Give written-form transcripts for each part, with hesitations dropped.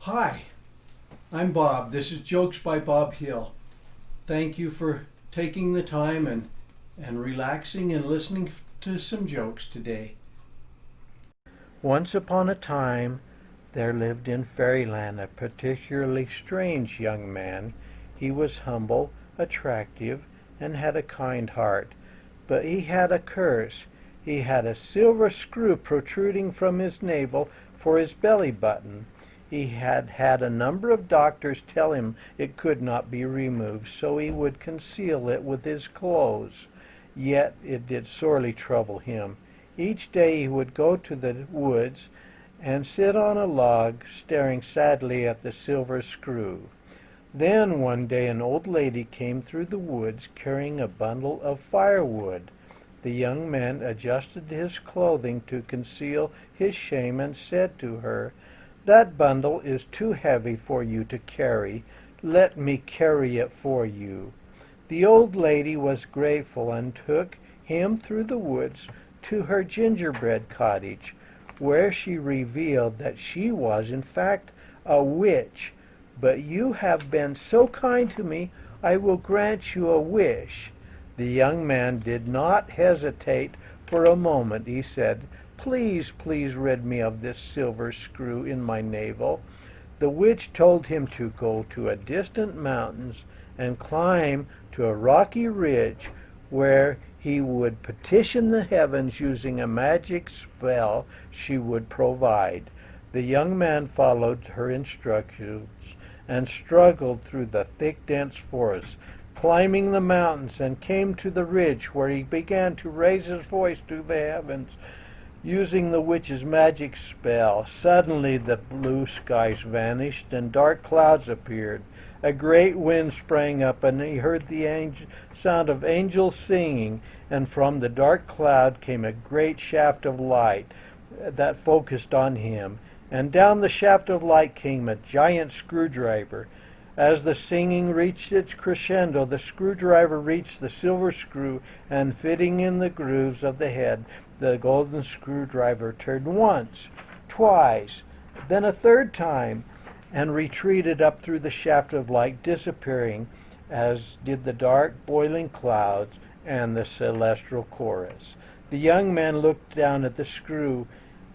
Hi, I'm Bob. This is Jokes by Bob Hill. Thank you for taking the time and relaxing and listening to some jokes today. Once upon a time, there lived in fairyland a particularly strange young man. He was humble, attractive, and had a kind heart. But he had a curse. He had a silver screw protruding from his navel for his belly button. He had had a number of doctors tell him it could not be removed, so he would conceal it with his clothes. Yet it did sorely trouble him. Each day he would go to the woods and sit on a log, staring sadly at the silver screw. Then one day an old lady came through the woods carrying a bundle of firewood. The young man adjusted his clothing to conceal his shame and said to her, "That bundle is too heavy for you to carry. Let me carry it for you." The old lady was grateful and took him through the woods to her gingerbread cottage, where she revealed that she was in fact a witch. "But you have been so kind to me, I will grant you a wish." The young man did not hesitate for a moment. He said, "Please, please rid me of this silver screw in my navel." The witch told him to go to a distant mountains and climb to a rocky ridge where he would petition the heavens using a magic spell she would provide. The young man followed her instructions and struggled through the thick, dense forest, climbing the mountains, and came to the ridge where he began to raise his voice to the heavens using the witch's magic spell. Suddenly the blue skies vanished and dark clouds appeared. A great wind sprang up, and he heard the sound of angels singing, and from the dark cloud came a great shaft of light that focused on him, and down the shaft of light came a giant screwdriver. As the singing reached its crescendo, the screwdriver reached the silver screw, and fitting in the grooves of the head, the golden screwdriver turned once, twice, then a third time, and retreated up through the shaft of light, disappearing, as did the dark, boiling clouds and the celestial chorus. The young man looked down at the screw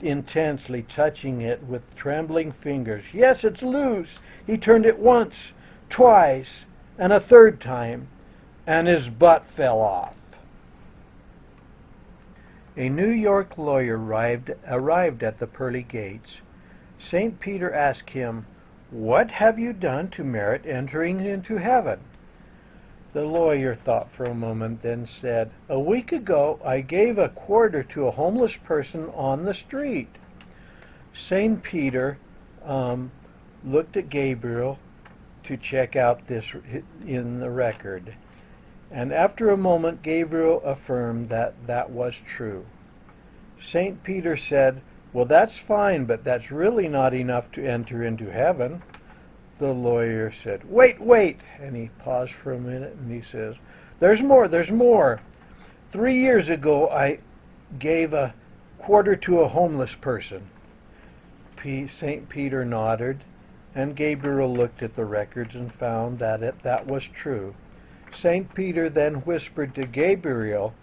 intensely, touching it with trembling fingers. "Yes, it's loose." He turned it once, twice, and a third time, and his butt fell off. A New York lawyer arrived at the pearly gates. St. Peter asked him, "What have you done to merit entering into heaven?" The lawyer thought for a moment, then said, "A week ago I gave a quarter to a homeless person on the street." St. Peter looked at Gabriel to check out this in the record. And after a moment, Gabriel affirmed that that was true. St. Peter said, "Well, that's fine, but that's really not enough to enter into heaven." The lawyer said, Wait, and he paused for a minute, and he says, there's more. 3 years ago, I gave a quarter to a homeless person." St. Peter nodded, and Gabriel looked at the records and found that was true. St. Peter then whispered to Gabriel,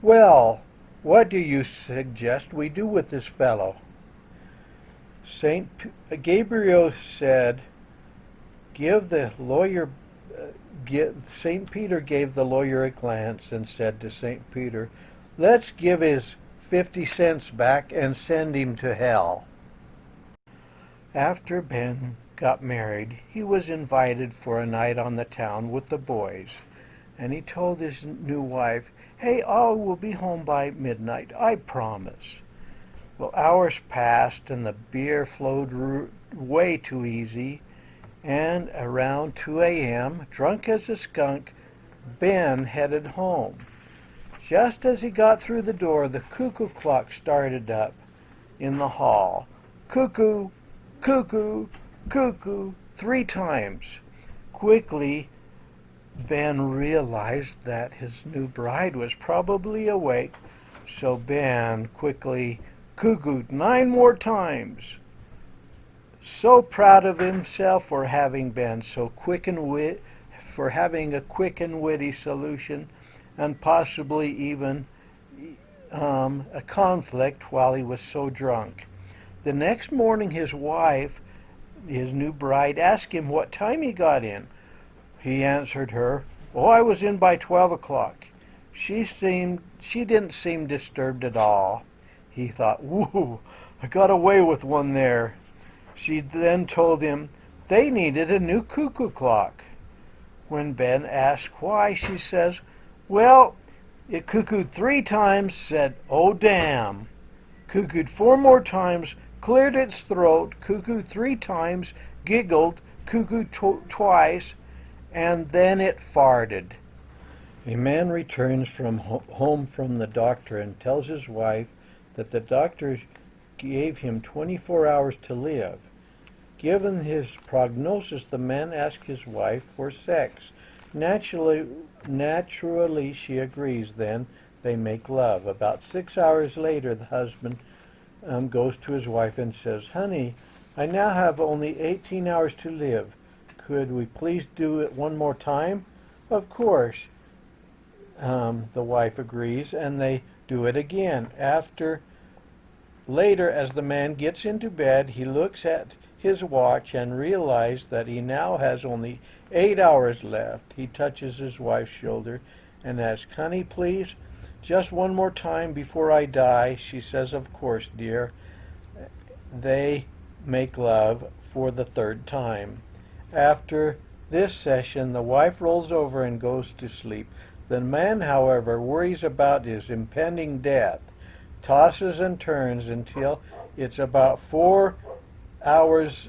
"Well, what do you suggest we do with this fellow?" Gabriel said, "Give the lawyer." St. Peter gave the lawyer a glance and said to St. Peter, "Let's give his 50 cents back and send him to hell." After Ben got married, he was invited for a night on the town with the boys, and he told his new wife, "Hey, I will be home by midnight, I promise." Well, hours passed, and the beer flowed way too easy, and around 2 a.m., drunk as a skunk, Ben headed home. Just as he got through the door, the cuckoo clock started up in the hall. "Cuckoo, cuckoo, cuckoo," 3 times. Quickly, Ben realized that his new bride was probably awake, so Ben quickly cuckooed 9 more times. so proud of himself for having been so quick and for having a quick and witty solution, and possibly even a conflict while he was so drunk. The next morning, his wife, his new bride, asked him what time he got in. He answered her, "Oh, I was in by 12 o'clock." She didn't seem disturbed at all. He thought, "Woo, I got away with one there." She then told him they needed a new cuckoo clock. When Ben asked why, she says, "Well, it cuckooed 3 times, said, 'Oh, damn.' Cuckooed 4 more times, cleared its throat, cuckooed 3 times, giggled, cuckooed twice, and then it farted." A man returns from home from the doctor and tells his wife that the doctor gave him 24 hours to live. Given his prognosis, the man asks his wife for sex. Naturally, she agrees. Then they make love. About 6 hours later, the husband goes to his wife and says, "Honey, I now have only 18 hours to live. Could we please do it one more time?" "Of course," the wife agrees, and they do it again. Later, as the man gets into bed, he looks at his watch and realizes that he now has only 8 hours left. He touches his wife's shoulder and asks, "Honey, please, just one more time before I die." She says, "Of course, dear." They make love for the 3rd time. After this session, the wife rolls over and goes to sleep. The man, however, worries about his impending death, tosses and turns until it's about 4 hours,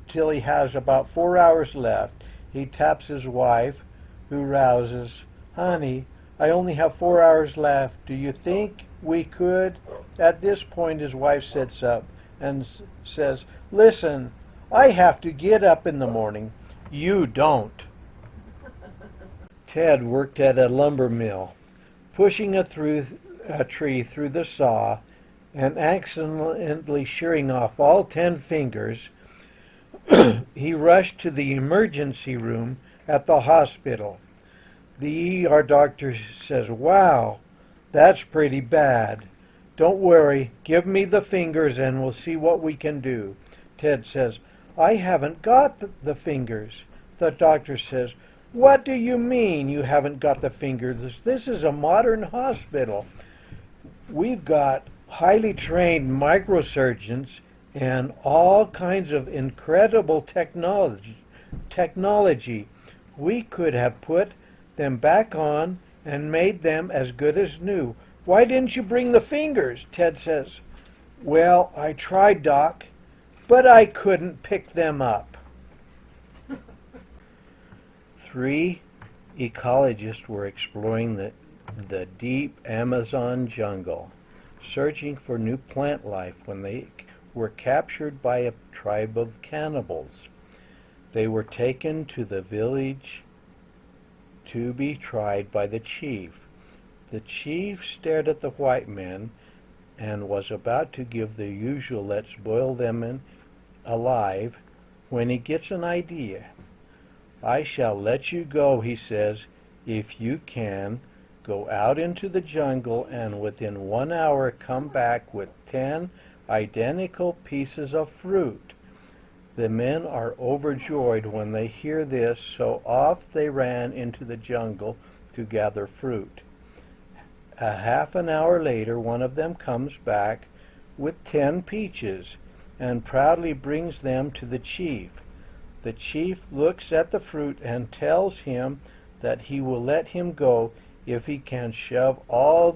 till he has about 4 hours left. He taps his wife, who rouses, "Honey, I only have 4 hours left. Do you think we could?" At this point, his wife sits up and says, "Listen, I have to get up in the morning. You don't." Ted worked at a lumber mill, pushing a tree through the saw and accidentally shearing off all 10 fingers. He rushed to the emergency room at the hospital. The ER doctor says, "Wow, that's pretty bad. Don't worry, give me the fingers and we'll see what we can do." Ted says, "I haven't got the fingers." The doctor says, "What do you mean you haven't got the fingers? This is a modern hospital. We've got highly trained microsurgeons and all kinds of incredible technology. We could have put them back on and made them as good as new. Why didn't you bring the fingers?" Ted says, "Well, I tried, Doc, but I couldn't pick them up." 3 ecologists were exploring the deep Amazon jungle, searching for new plant life when they were captured by a tribe of cannibals. They were taken to the village to be tried by the chief. The chief stared at the white men and was about to give the usual "let's boil them alive" when he gets an idea. "I shall let you go," he says, "if you can go out into the jungle and within 1 hour come back with 10 identical pieces of fruit." The men are overjoyed when they hear this, so off they ran into the jungle to gather fruit. A half an hour later, one of them comes back with 10 peaches and proudly brings them to the chief. The chief looks at the fruit and tells him that he will let him go if he can shove all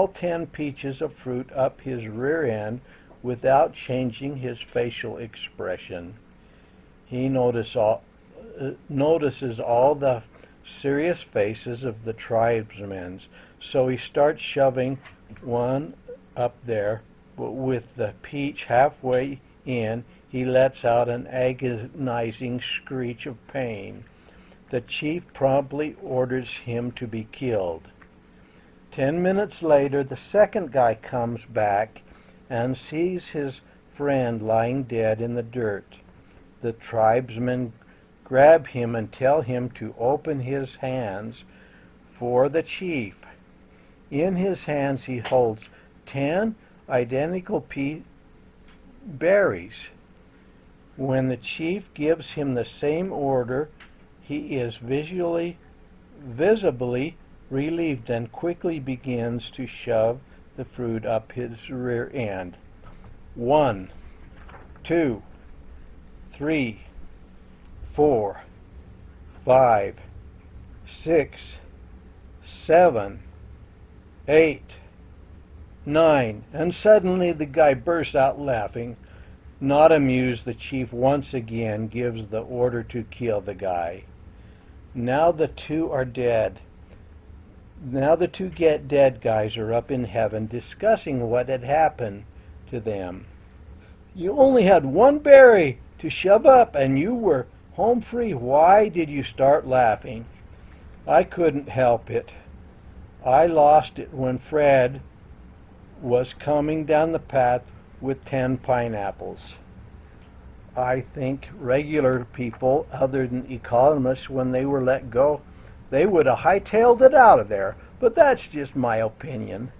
10 peaches of fruit up his rear end without changing his facial expression. He notices all the serious faces of the tribesmen, so he starts shoving one up there, but with the peach halfway in, he lets out an agonizing screech of pain. The chief promptly orders him to be killed. 10 minutes later, the second guy comes back and sees his friend lying dead in the dirt. The tribesmen grab him and tell him to open his hands for the chief. In his hands he holds 10 identical berries. When the chief gives him the same order, he is visibly relieved and quickly begins to shove the fruit up his rear end. 1, 2, 3, 4, 5, 6, 7, 8, 9, and suddenly the guy bursts out laughing. Not amused, the chief once again gives the order to kill the guy. Now the two are dead. Now the two dead guys are up in heaven discussing what had happened to them. You only had one berry to shove up and you were home free. Why did you start laughing? I couldn't help it. I lost it when Fred was coming down the path with 10 pineapples. I think regular people, other than economists, when they were let go, they would have hightailed it out of there. But that's just my opinion.